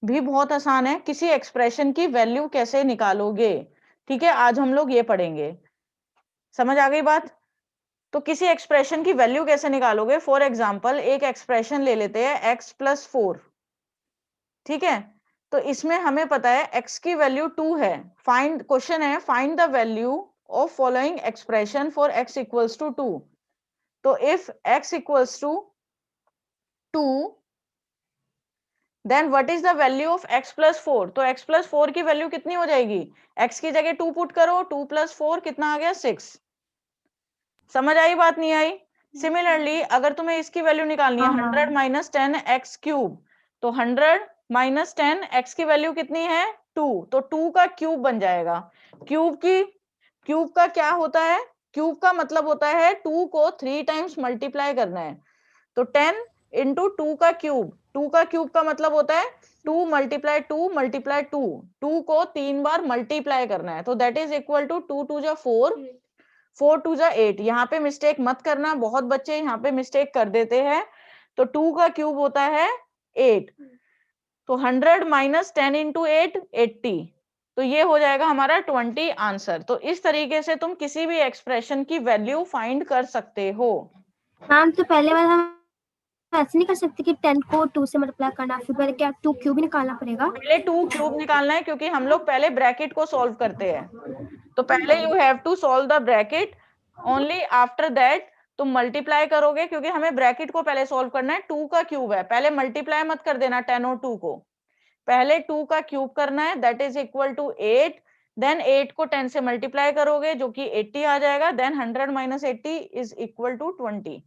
भी बहुत आसान है, किसी एक्सप्रेशन की वैल्यू कैसे निकालोगे, ठीक है, आज हम लोग ये पढ़ेंगे। समझ आ गई बात? तो किसी एक्सप्रेशन की वैल्यू कैसे निकालोगे, फॉर एग्जाम्पल एक एक्सप्रेशन ले लेते हैं x+4, ठीक है। तो इसमें हमें पता है x की वैल्यू 2 है। फाइंड, क्वेश्चन है find the value of following expression for x equals to 2। तो if x equals to 2, then what is the value of x+4। तो x+4 की वैल्यू कितनी हो जाएगी, x की जगह 2 पुट करो, 2+4 कितना आ गया 6। समझ आई बात, नहीं आई? सिमिलरली अगर तुम्हें इसकी वैल्यू निकालनी है 100 माइनस 10 एक्स क्यूब, तो 100 माइनस 10 एक्स की वैल्यू कितनी है 2, तो 2 का क्यूब बन जाएगा। क्यूब का क्या होता है, क्यूब का मतलब होता है 2 को 3 टाइम्स मल्टीप्लाई करना है। तो 10 इंटू 2 का क्यूब, 2 का क्यूब का मतलब होता है 2 मल्टीप्लाई 2 मल्टीप्लाई 2, 2 को 3 बार मल्टीप्लाई करना है। तो दैट इज इक्वल टू 2 2 जा 4, 4 2 जा 8। यहाँ पे मिस्टेक मत करना, बहुत बच्चे यहाँ पे मिस्टेक कर देते हैं। तो 2 का क्यूब होता है 8, तो 100 माइनस 10 इंटू 8 80, तो ये हो जाएगा हमारा 20 आंसर। तो इस तरीके से तुम किसी भी एक्सप्रेशन की वैल्यू फाइंड कर सकते हो। मैम तो पहले वाला हम ऐसे नहीं कर सकते कि 10 को 2 से मल्टीप्लाई करना, फिर पहले क्या 2 क्यूब ही निकालना पड़ेगा? पहले 2 क्यूब निकालना है, क्योंकि हम लोग पहले ब्रैकेट को सॉल्व करते हैं। तो पहले you have to solve the bracket, only after that तुम मल्टीप्लाई करोगे, क्योंकि हमें ब्रैकेट को पहले सॉल्व करना है। 2 का क्यूब है, पहले मल्टीप्लाई मत कर देना 10 और 2 को, पहले 2 का क्यूब करना है, that is equal to 8। Then 8 को 10 से मल्टीप्लाई करोगे जो कि 80 आ जाएगा, then 100 minus 80 is equal to 20।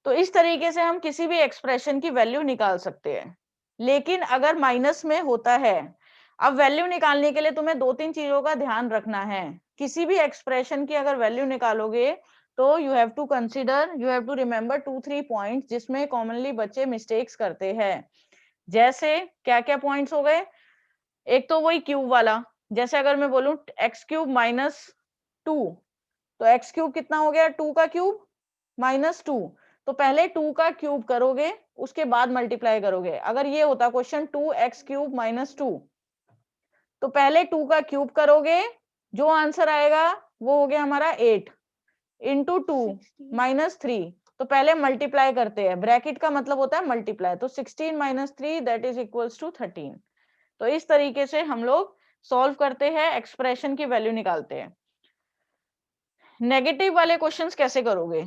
तो इस तरीके से हम किसी भी एक्सप्रेशन की वैल्यू निकाल सकते हैं। लेकिन अगर माइनस में होता है, अब वैल्यू निकालने के लिए तुम्हें 2-3 चीजों का ध्यान रखना है। किसी भी एक्सप्रेशन की अगर वैल्यू निकालोगे तो you have to consider, you have to remember 2-3 points जिसमें कॉमनली बच्चे मिस्टेक्स करते हैं। जैसे क्या क्या पॉइंट्स हो गए, एक तो वही क्यूब वाला, जैसे अगर मैं बोलूं एक्स क्यूब माइनस 2, तो एक्स क्यूब कितना हो गया 2 का क्यूब माइनस 2। तो पहले 2 का क्यूब करोगे, उसके बाद मल्टीप्लाई करोगे। अगर ये होता क्वेश्चन 2x³ माइनस 2, तो पहले 2 का क्यूब करोगे, जो आंसर आएगा वो हो गया हमारा 8 इंटू 2 माइनस 3। तो पहले मल्टीप्लाई करते हैं, ब्रैकेट का मतलब होता है मल्टीप्लाई, तो 16 minus 3 that is equals to 13। तो इस तरीके से हम लोग सॉल्व करते हैं, एक्सप्रेशन की वैल्यू निकालते हैं। नेगेटिव वाले क्वेश्चंस कैसे करोगे,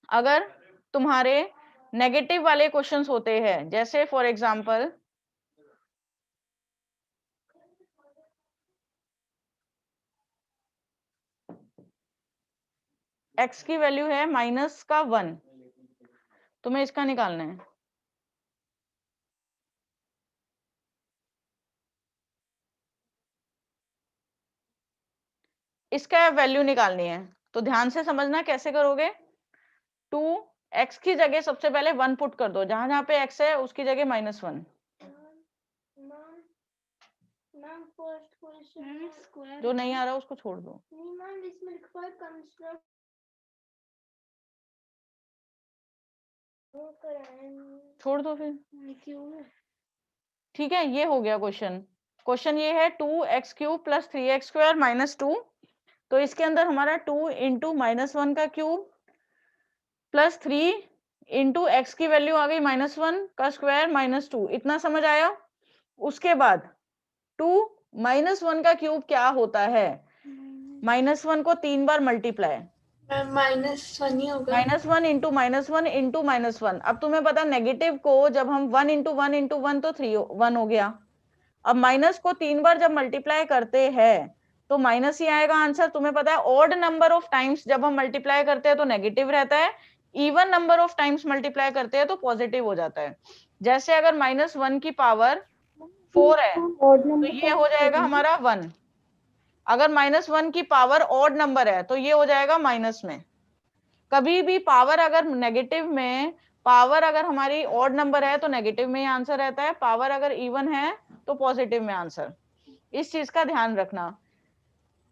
अगर तुम्हारे नेगेटिव वाले क्वेश्चंस होते हैं, जैसे फॉर एग्जांपल x की वैल्यू है माइनस का 1, तुम्हें इसका निकालना है। इसका वैल्यू निकालनी है, तो ध्यान से समझना कैसे करोगे। 2 x की जगह सबसे पहले 1 पुट कर दो, जहां जहां पे x है उसकी जगह -1। जो नहीं आ रहा उसको छोड़ दो, छोड़ दो फिर, ठीक है। ये हो गया क्वेश्चन। क्वेश्चन ये है 2x³ प्लस 3x² माइनस 2। तो इसके अंदर हमारा 2 इंटू -1 का क्यूब प्लस 3 इंटू एक्स की वैल्यू आ गई -1 का स्क्वायर माइनस 2। इतना समझ आया? उसके बाद 2 -1 का क्यूब क्या होता है, -1 को 3 बार मल्टीप्लाई, -1 ही होगा। -1 इंटू -1 इंटू -1। अब तुम्हें पता नेगेटिव को जब हम 1 इंटू 1 इंटू 1 तो 1 हो गया। अब माइनस को 3 बार जब मल्टीप्लाई करते हैं तो माइनस ही आएगा आंसर। तुम्हें पता है ऑड नंबर ऑफ टाइम्स जब हम मल्टीप्लाई करते हैं तो नेगेटिव रहता है, even number of times multiply करते हैं तो पॉजिटिव हो जाता है। जैसे अगर -1 की पावर 4 है तो ये हो जाएगा हमारा 1। अगर -1 की पावर ऑड नंबर है तो ये हो जाएगा माइनस में। कभी भी पावर अगर नेगेटिव में, पावर अगर हमारी ऑड नंबर है तो नेगेटिव में ही आंसर रहता है, पावर अगर इवन है तो पॉजिटिव में आंसर। इस चीज का ध्यान रखना।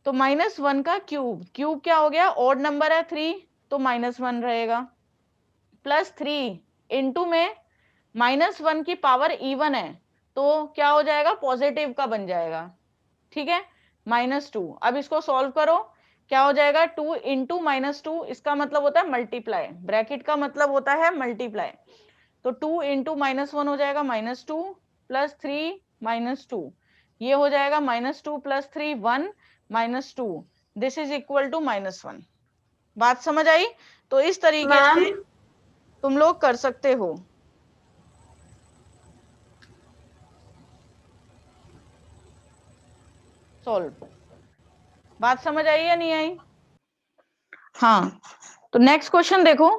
तो -1 का क्यूब, क्यूब क्या हो गया, ऑड नंबर है 3 तो -1 रहेगा, प्लस 3 इंटू में -1 की पावर इवन है तो क्या हो जाएगा, पॉजिटिव का बन जाएगा, ठीक है, -2। अब इसको सॉल्व करो, क्या हो जाएगा, 2 इंटू -2, इसका मतलब होता है मल्टीप्लाई, ब्रैकेट का मतलब होता है मल्टीप्लाई, तो 2 इंटू -1 हो जाएगा -2 प्लस 3 -2, ये हो जाएगा -2 plus 3 1 -2, this is equal to -1। बात समझ आई? तो इस तरीके से तुम लोग कर सकते हो। सॉल्व। बात समझ आई या नहीं आई? हाँ, तो नेक्स्ट क्वेश्चन देखो।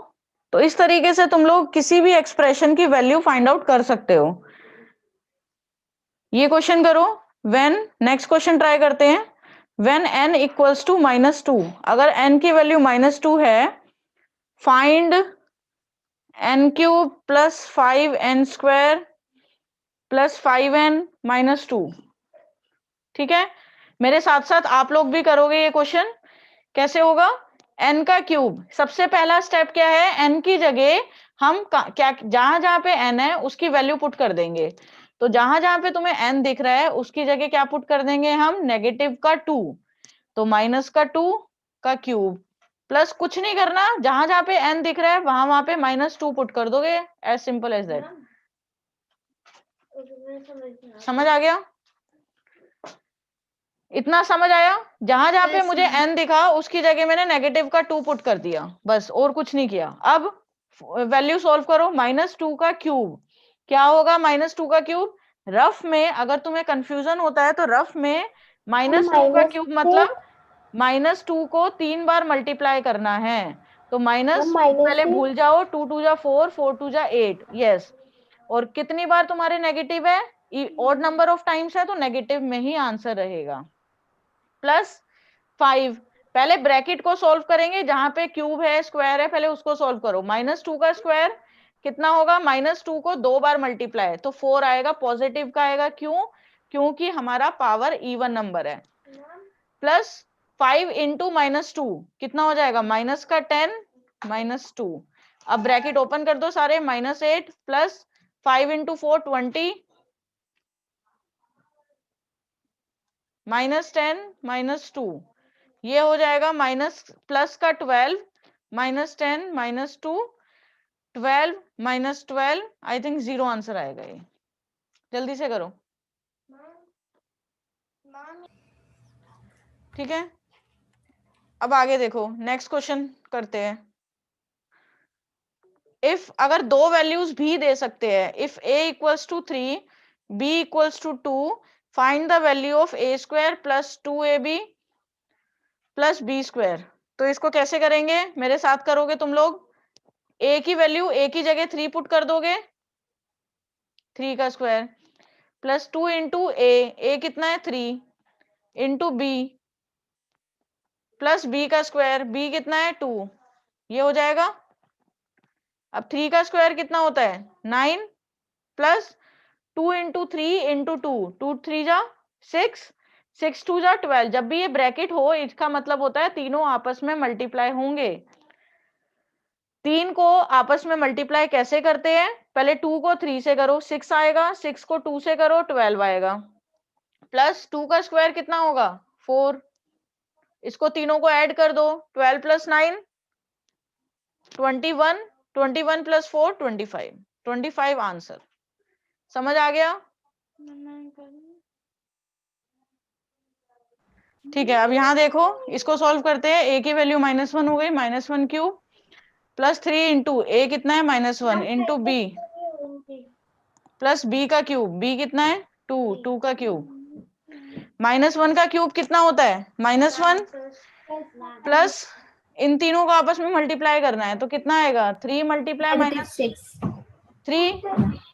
तो इस तरीके से तुम लोग किसी भी एक्सप्रेशन की वैल्यू फाइंड आउट कर सकते हो। ये क्वेश्चन करो, व्हेन, नेक्स्ट क्वेश्चन ट्राई करते हैं, व्हेन n इक्वल्स टू -2, अगर n की वैल्यू -2 है, find n cube plus 5n square plus 5n -2। ठीक है, मेरे साथ साथ आप लोग भी करोगे ये क्वेश्चन। कैसे होगा, n का क्यूब, सबसे पहला स्टेप क्या है, n की जगह हम क्या, जहां जहां पे n है उसकी वैल्यू पुट कर देंगे। तो जहां जहां पे तुम्हें n दिख रहा है उसकी जगह क्या पुट कर देंगे हम, नेगेटिव का 2, तो -2 का क्यूब प्लस, कुछ नहीं करना, जहां जहां पे n दिख रहा है वहां वहां पे -2 पुट कर दोगे, एज सिंपल एज दैट। समझ आ गया? इतना समझ आया? जहां जहां पे मुझे n दिखा उसकी जगह मैंने नेगेटिव का 2 पुट कर दिया, बस, और कुछ नहीं किया। अब वैल्यू सॉल्व करो, -2 का क्यूब क्या होगा, -2 का क्यूब, रफ में अगर तुम्हें कंफ्यूजन होता है तो रफ में -2 का क्यूब मतलब -2 को 3 बार मल्टीप्लाई करना है, तो माइनस पहले भूल जाओ, 2 2 जा 4, 4 2 जा 8, यस। और कितनी बार तुम्हारे नेगेटिव है, ऑड नंबर ऑफ टाइम्स है तो नेगेटिव में ही आंसर रहेगा। प्लस 5, पहले ब्रैकेट को सॉल्व करेंगे, जहां पे क्यूब है स्क्वायर है पहले उसको सॉल्व करो, -2 का स्क्वायर कितना होगा, -2 को 2 बार मल्टीप्लाई, तो 4 आएगा, पॉजिटिव का आएगा, क्यों, क्योंकि हमारा पावर इवन नंबर है। प्लस 5 इंटू -2 कितना हो जाएगा, माइनस का 10 -2, अब ब्रैकेट ओपन कर दो सारे, -8 प्लस 5 इंटू 4 20 -10 -2, ये हो जाएगा माइनस प्लस का 12 -10 -2 12 -12, आई थिंक 0 आंसर आएगा ये, जल्दी से करो। ठीक है, अब आगे देखो, नेक्स्ट क्वेश्चन करते हैं। इफ, अगर दो वैल्यूज भी दे सकते हैं, if a equals to 3 b equals to 2, find the value of a square plus 2ab plus B square. तो इसको कैसे करेंगे, मेरे साथ करोगे तुम लोग। a की वैल्यू, a की जगह 3 पुट कर दोगे, 3 का स्क्वायर प्लस 2 इंटू ए कितना है 3, इंटू बी प्लस बी का स्क्वायर, बी कितना है 2, ये हो जाएगा। अब 3 का स्क्वायर कितना होता है 9, प्लस 2 इंटू 3 इंटू 2, 2 3 जा 6, 6 2 जा 12, जब भी ये ब्रैकेट हो इसका मतलब होता है तीनों आपस में मल्टीप्लाई होंगे। 3 को आपस में मल्टीप्लाई कैसे करते हैं, पहले 2 को 3 से करो 6 आएगा, 6 को 2 से करो 12 आएगा, प्लस 2 का स्क्वायर कितना होगा 4, इसको तीनों को ऐड कर दो, 12 प्लस 9 21, 21 प्लस 4 25, 25 आंसर। समझ आ गया? ठीक है, अब यहाँ देखो, इसको सॉल्व करते हैं, a की वैल्यू -1 हो गई, -1 क्यूब प्लस 3 इंटू ए कितना है -1 इंटू बी प्लस बी का क्यूब, बी कितना है 2, 2 का क्यूब, -1 का क्यूब कितना होता है -1, प्लस इन तीनों को आपस में मल्टीप्लाई करना है तो कितना आएगा 3 मल्टीप्लाई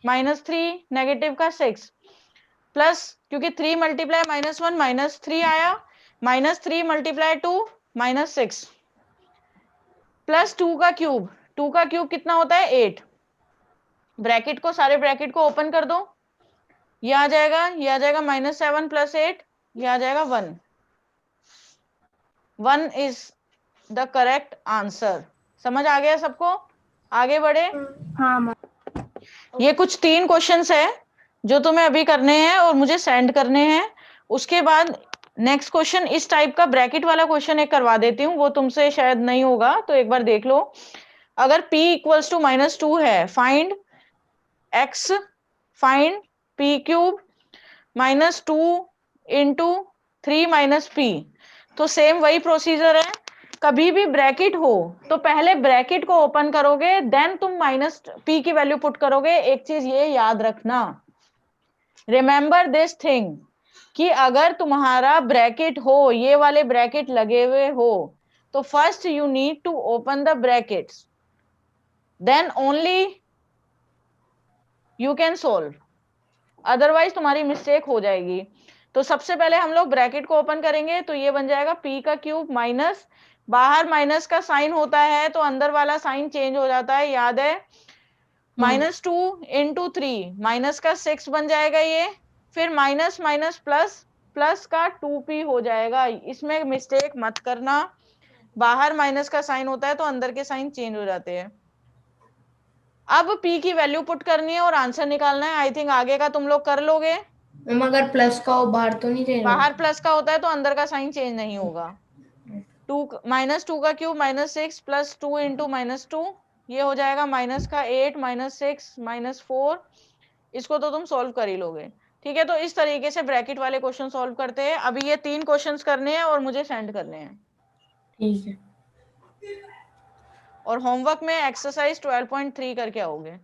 -3 नेगेटिव का 6, प्लस क्योंकि 3 मल्टीप्लाई -1 -3 आया, -3 मल्टीप्लाई 2 -6 प्लस 2 का क्यूब, 2 का क्यूब कितना होता है 8, ब्रैकेट को, सारे ब्रैकेट को ओपन कर दो, ये आ जाएगा, ये आ जाएगा -7 प्लस 8, ये आ जाएगा 1, 1 इज द करेक्ट आंसर। समझ आ गया सबको? आगे बढ़े। हाँ। ये कुछ 3 क्वेश्चंस है जो तुम्हें अभी करने हैं और मुझे सेंड करने हैं। उसके बाद नेक्स्ट क्वेश्चन इस टाइप का ब्रैकेट वाला क्वेश्चन एक करवा देती हूँ, वो तुमसे शायद नहीं होगा तो एक बार देख लो। अगर p इक्वल्स टू -2 है, find x, find p cube -2 into 3 - p। तो सेम वही प्रोसीजर है, कभी भी ब्रैकेट हो तो पहले ब्रैकेट को ओपन करोगे, देन तुम -p की वैल्यू पुट करोगे। एक चीज ये याद रखना, रिमेंबर दिस थिंग, कि अगर तुम्हारा ब्रैकेट हो, ये वाले ब्रैकेट लगे हुए हो, तो first you need to open the brackets, then only you can solve, otherwise तुम्हारी मिस्टेक हो जाएगी। तो सबसे पहले हम लोग ब्रैकेट को ओपन करेंगे, तो ये बन जाएगा p का क्यूब माइनस, बाहर माइनस का साइन होता है तो अंदर वाला साइन चेंज हो जाता है, याद है। -2 इंटू 3, माइनस का 6 बन जाएगा ये, फिर माइनस माइनस प्लस, प्लस का 2p हो जाएगा। इसमें मिस्टेक मत करना, बाहर माइनस का साइन होता है तो अंदर के साइन चेंज हो जाते हैं। अब p की वैल्यू पुट करनी है और आंसर निकालना है। आई थिंक आगे का तुम लोग कर लोगे। मैम अगर प्लस का हो बाहर तो नहीं रहेगा? बाहर प्लस का होता है तो अंदर का साइन चेंज नहीं होगा। -2 का क्यूब -6 प्लस 2 इंटू -2, ये हो जाएगा माइनस का 8 -6 -4। इसको तो तुम सॉल्व कर ही लोगे। ठीक है, तो इस तरीके से ब्रैकेट वाले क्वेश्चन सॉल्व करते हैं। अभी ये 3 क्वेश्चंस करने हैं और मुझे सेंड करने हैं। ठीक है। और होमवर्क में एक्सरसाइज 12.3 करके आओगे।